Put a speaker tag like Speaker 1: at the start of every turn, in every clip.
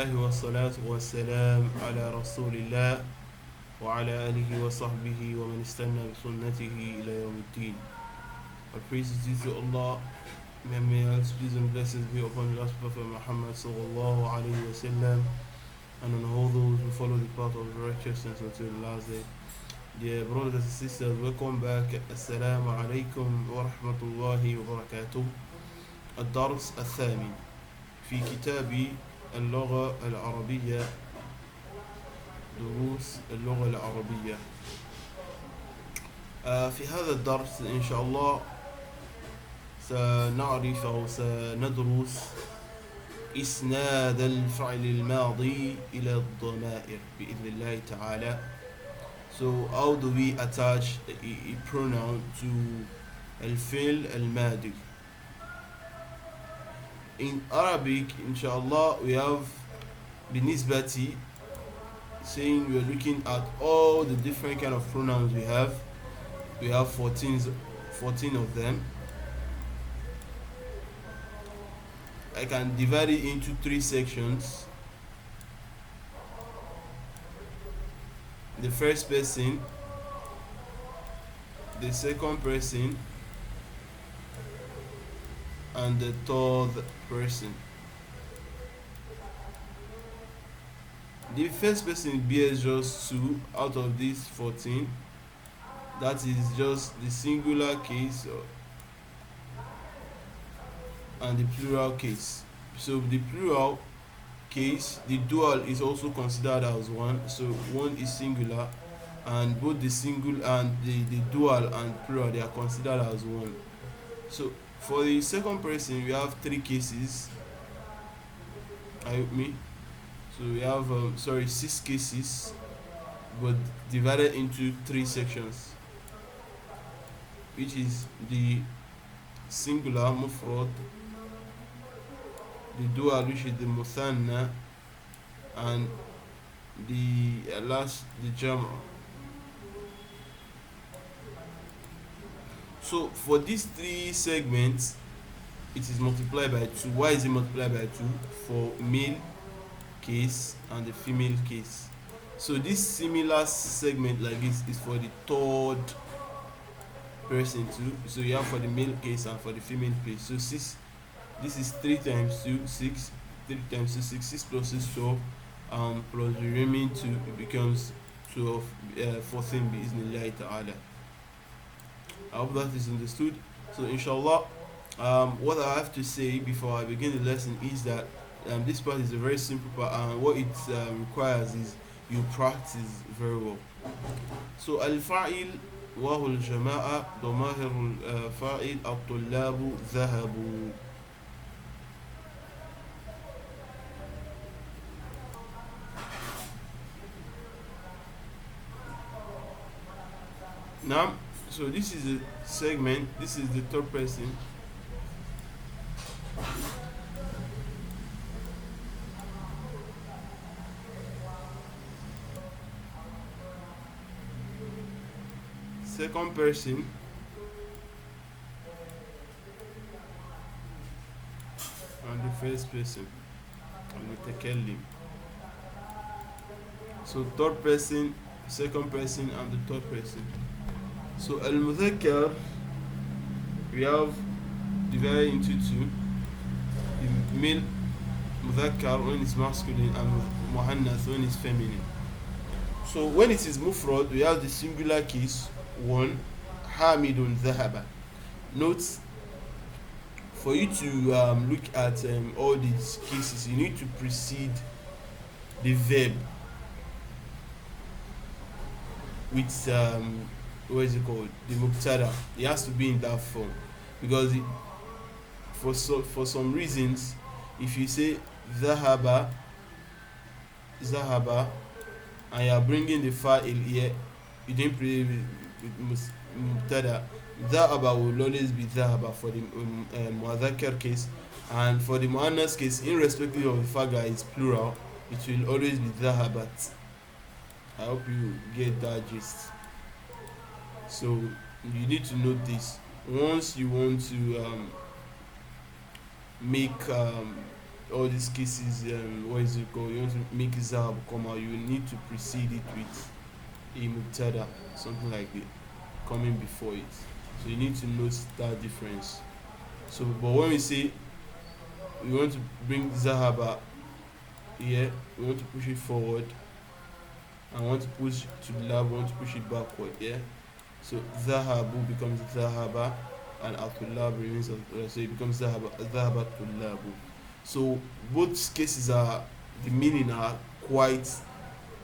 Speaker 1: الله والصلاة والسلام على رسول الله وعلى آله وصحبه ومن استنى بسنته إلى يوم الدين. Our praise is due to Allah. May Allah's peace and blessings be upon the last Prophet Muhammad sallallahu alayhi wa sallam, and on all those who follow the path of righteousness until the last day. Dear brothers and sisters, welcome back. Assalamu alaikum wa rahmatullahi wa barakatuh. الدرس الثامن في كتاب اللغة العربية، دروس اللغة العربية. في هذا الدرس إن شاء الله سنعرف أو سندرس إسناد الفعل الماضي إلى الضمائر بإذن الله تعالى. So how do we attach a pronoun to الفعل الماضي? In Arabic, inshallah, we have binisbati, saying we are looking at all the different kind of pronouns we have. We have 14 of them. I can divide it into 3 sections. The first person, the second person, and the third person. The first person bears just 2 out of these 14. That is just the singular case and the plural case. So the plural case, the dual is also considered as one. So one is singular, and both the single and the dual and plural, they are considered as one. So for the second person, we have 3 cases. Are you with me? So we have 6 cases, but divided into 3 sections, which is the singular mufrad, the dual, which is the muthanna, and the last, the jam'. So for these 3 segments, it is multiplied by 2. Why is it multiplied by 2? For male case and the female case. So this similar segment like this is for the third person too. So you have for the male case and for the female case. So 6, this is 3 times 2, 6. 3 times 2, 6. 6 plus 6, 12. Plus the remaining 2, it becomes 12, 14 bi-iznillahi ta'ala. I hope that is understood. So inshallah, what I have to say before I begin the lesson is that this part is a very simple part, and what it requires is you practice very well. So al-fa'il wa huwa al-jama'a, ضمائر الفاعل الطلاب ذهبوا. Now, so this is a segment, this is the third person. Second person, and the first person, المتكلم. So third person, second person, and the third person. So al-mudhakkar, we have divided into 2. The male mudhakkar when it's masculine, and muhannath when it's feminine. So when it is mufrad, we have the singular case 1, hamidun dhahaba. Note, for you to look at all these cases, you need to precede the verb with what is it called, the mubtada. It has to be in that form, because for some reasons, if you say dhahaba, and you are bringing the fa'il here, you didn't put it with mubtada. Dhahaba will always be dhahaba for the muadhakkar case, and for the muannas case, irrespective of the fact that it's plural, it will always be dhahabat. I hope you get that gist. So you need to note this. Once you want to make all these cases, what is it called? You want to make zahab come out, you need to precede it with a mubtada, something like it coming before it. So you need to note that difference. So, but when we say we want to bring zahaba here, we want to push it forward, and want to push to the lab, we want to push it backward. Yeah. So zahabu becomes zahaba, and atulab remains so it becomes zahaba tulabu. So both cases are, the meaning are quite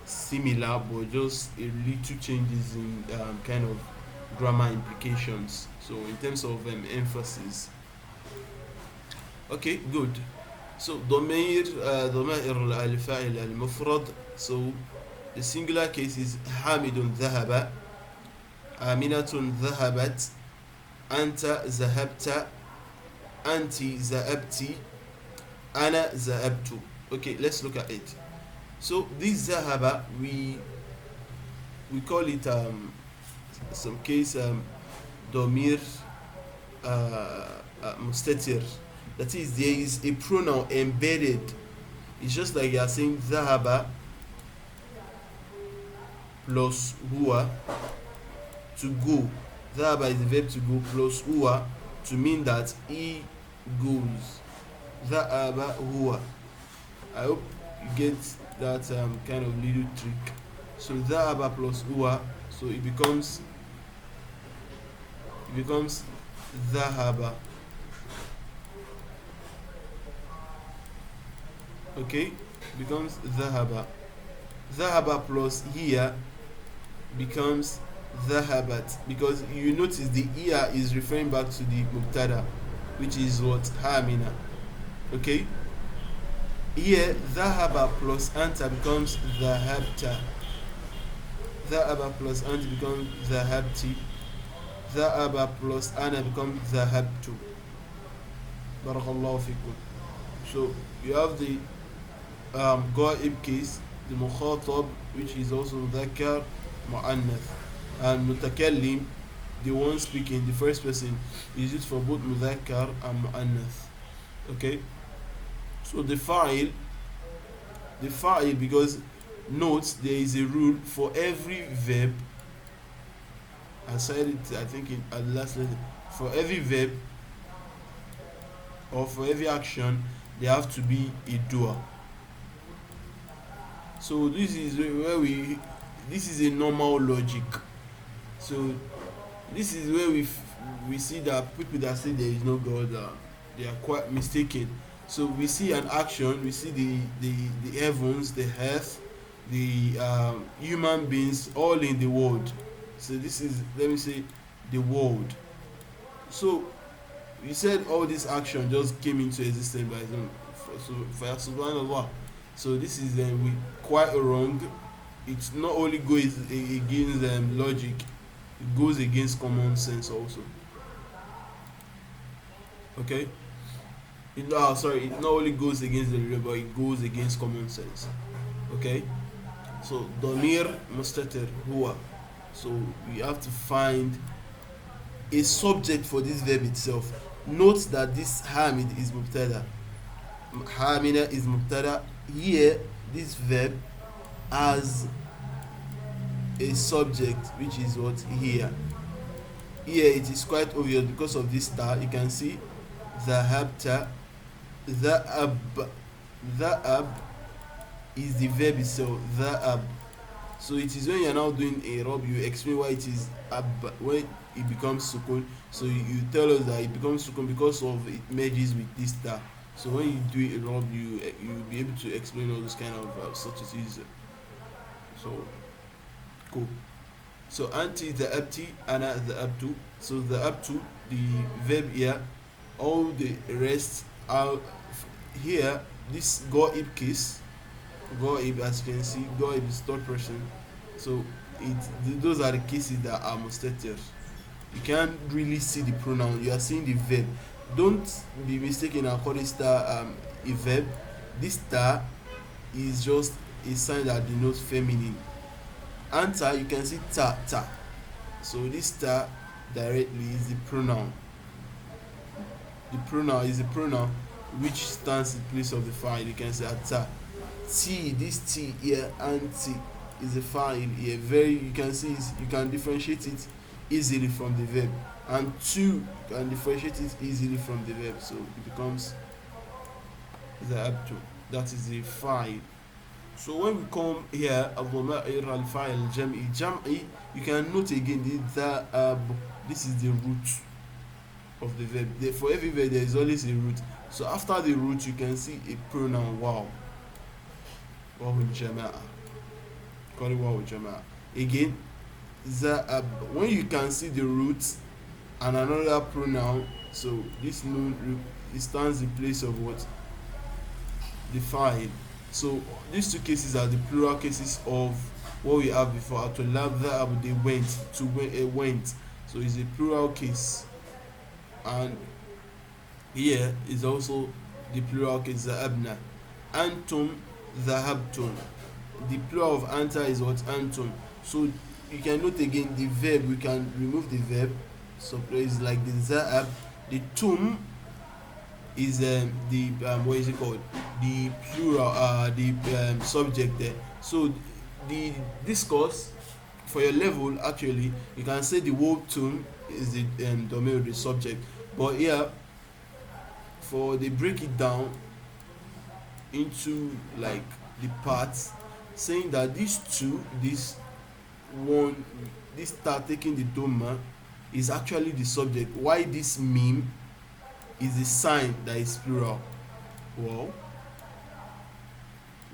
Speaker 1: similar, but just a little changes in kind of grammar implications. So in terms of emphasis. Okay, good. So ضمائر الفاعل المفرد. So the singular case is حامد ذهب, آمنة ذهبت, أنت ذهبت, أنت ذهبت, أنا ذهبت. Okay, let's look at it. So this ذهب, we call it some case ضمير مستتر. That is, there is a pronoun embedded. It's just like you are saying ذهب plus huwa, to go. ذهب is the verb to go, plus huwa to mean that he goes. ذهب huwa. I hope you get that kind of little trick. So ذهب plus huwa, so it becomes ذهب. Okay, becomes ذهب. ذهب plus here becomes ذهبت, because you notice the here is referring back to the mubtada, which is what, hamina. Okay, here ذهب plus anta becomes ذهبت. ذهب plus anta becomes ذهبت. ذهب plus ana becomes ذهبت. barakallahu fikum. So you have the غائب case, the مخاطب, which is also ذكر مؤنث, and متكلم, the one speaking, the first person, is used for both مذكر and مؤنث. Okay, so the fa'il, because note there is a rule for every verb. I said it, I think, in at the last lesson. For every verb or for every action, there have to be a doer. So this is where this is a normal logic. So this is where we see that people that say there is no God, they are quite mistaken. So we see an action, we see the heavens, the earth, the human beings, all in the world. So this is, let me say, the world. So we said all this action just came into existence by them. So subhanallah. So this is we quite wrong. It's not only goes against logic, it goes against common sense also. Okay, it not only goes against the real, but it goes against common sense. Okay, so domir mustatir huwa. So we have to find a subject for this verb itself. Note that this hamid is mubtada, hamina is mubtada. Here this verb has a subject, which is what, here it is quite obvious because of this star. You can see dhahabta, dhahab is the verb itself, dhahab. So it is when you are now doing a rub, you explain why it is when it becomes sukun. So you tell us that it becomes sukun because of it merges with this star. So when you do a rub, you'll be able to explain all those kind of subtleties. So cool. So anti the abti, ana the abtu. So the abtu, the verb here, all the rest are here. This goib case, goib, as you can see, goib is third person. So those are the cases that are mustatir. You can't really see the pronoun, you are seeing the verb. Don't be mistaken and call this star a verb. This star is just a sign that denotes feminine. Anta, you can see ta. So this star directly is the pronoun. The pronoun is the pronoun which stands in place of the file. You can say ata. T, this T here, anti is a file here. Very, you can see you can differentiate it easily from the verb, and to can differentiate it easily from the verb, so it becomes ذهبت. That is a file. So when we come here, الضمائر الفاعل الجمعي جمعي, you can note again the ذهب. This is the root of the verb. For every verb there is always a root. So after the root you can see a pronoun واو. واو الجماعة. Call it واو الجماعة. Again, ذهب. When you can see the root and another pronoun, so this noun it stands in place of what? The file. So these two cases are the plural cases of what we have before. Atulab dhahab, they went, to went. So it's a plural case. And here is also the plural case zahabna. Antum dhahabtum. The plural of anta is what? Antum. So you can note again the verb, we can remove the verb. So it's like the zahab. The tum is the what is it called? The plural, the subject there. So the discourse for your level, actually you can say the word tum is the domain of the subject, but here for they break it down into like the parts, saying that these two, this one, this start taking the doma is actually the subject. Why this meme is a sign that is plural. Well,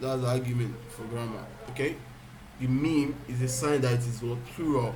Speaker 1: that's the argument for grammar. Okay, the meme is a sign that it is what? Plural.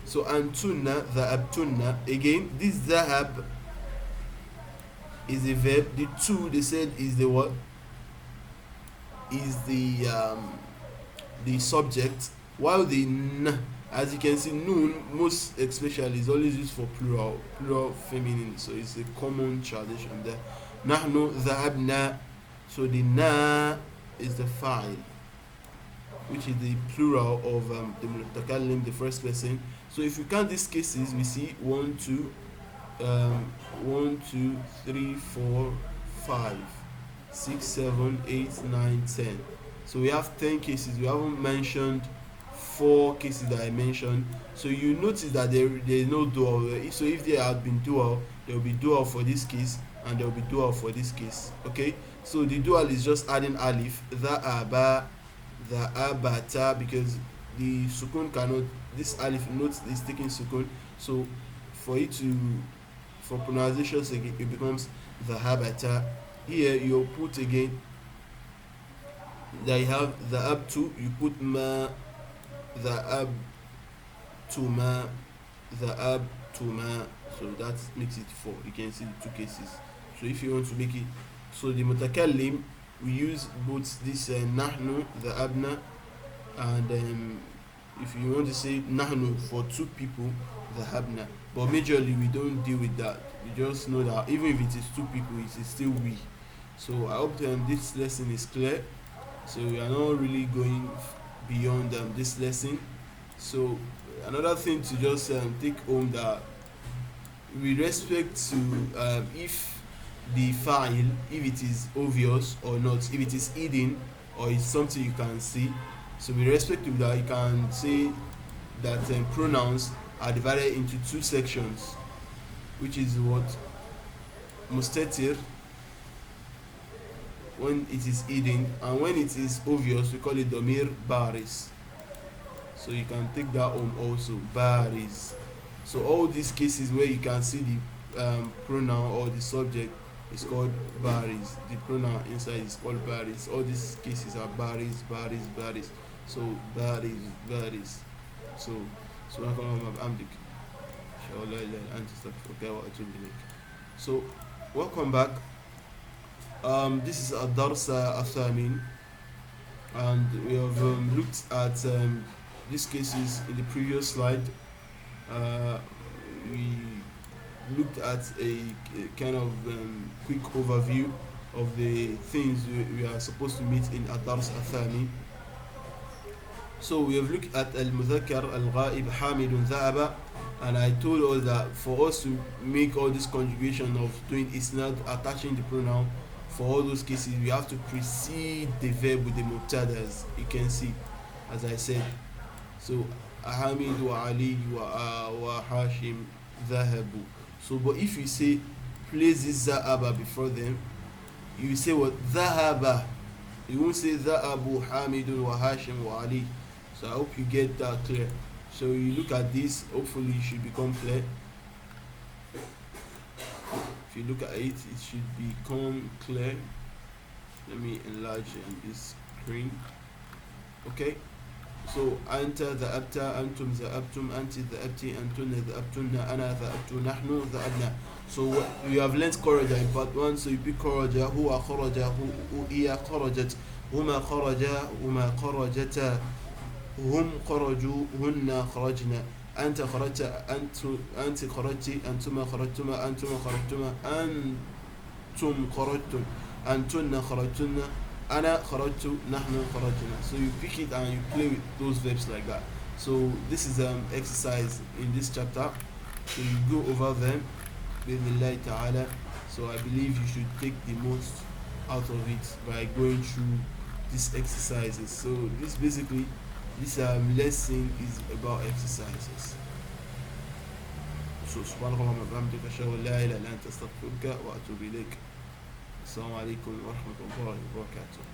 Speaker 1: So antunna, dhahabtunna. Again, this dhahab is a verb. The two they said is the what? Is the subject, while the n, as you can see, noon most especially is always used for plural feminine, so it's a common tradition there. Nahnu dhahabna, so the na is the file, which is the plural of the mutakallim, the first person. So if you count these cases, we see 1 2 3 4 5 6 7 8 9 10. So we have 10 cases. We haven't mentioned 4 cases that I mentioned. So you notice that there is no dual. So if there had been dual, there will be dual for this case and there will be dual for this case. Okay, so the dual is just adding alif, the abata, because the sukun cannot, this alif note is taking sukun, so for it to, for pronunciation sake, it becomes the habata. Here you put again that you have the up to, you put ma, the ab to ma, the ab to ma, so that makes it 4. You can see the 2 cases. So if you want to make it, so the mutakallim, we use both this nahnu, the abna, and if you want to say nahnu for 2 people, the habna. But majorly we don't deal with that. We just know that even if it is 2 people, it is still we. So I hope this lesson is clear. So we are not really going beyond this lesson. So another thing to just take home, that with respect to if the file, if it is obvious or not, if it is hidden or it's something you can see. So with respect to that, you can say that pronouns are divided into 2 sections, which is what? Mustatir, when it is hidden, and when it is obvious we call it domir baris. So you can take that home also, baris. So all these cases where you can see the pronoun or the subject is called baris. The pronoun inside is called baris. All these cases are baris. So baris. So so welcome back. This is Ad-Darsa Athamin, and we have looked at these cases in the previous slide. We looked at a kind of quick overview of the things we are supposed to meet in Ad-Dars Athani. So we have looked at Al-Mudhakkar, Al-Ghaib, Hamidun, Dha'aba, and I told us that for us to make all this conjugation of doing isnad, attaching the pronoun, for all those cases we have to precede the verb with the mubtada, as you can see, as I said. So Hamid wa Ali wa Hashim dhahabu. So but if you say place this zahaba before them, you say what? Dhahaba. You won't say dhahabu Hamidun wa Hashim wa Ali. So I hope you get that clear. So you look at this, hopefully it should become clear. If you look at it, it should become clear. Let me enlarge on this screen. Okay. So anta dhahabta, antum dhahabtum, anti dhahabti, antunna dhahabtunna, ana dhahabtu, nahnu dhahabna. So you have learnt kharaja in part 1. So you pick kharaja, huwa kharaja, iya kharajat, huma kharaja, huma kharajata, hum kharaju, hunna kharajna. أنت خرجت، أنت خرجتي، أنتما خرجتما، أنتما خرجتما، أنتم خرجتم، أنتن خرجتن، أنا خرجت، نحن خرجنا. So you pick it and you play with those verbs like that. So this is an exercise in this chapter. So you go over them with Allah Ta'ala. So I believe you should take the most out of it by going through these exercises. So this lesson is about exercises. So subhanallah wa bihamdika ashhadu an la ilaha illa anta astaghfiruka wa atubu ilaik. Assalamu alaikum wa rahmatullahi wa barakatuh.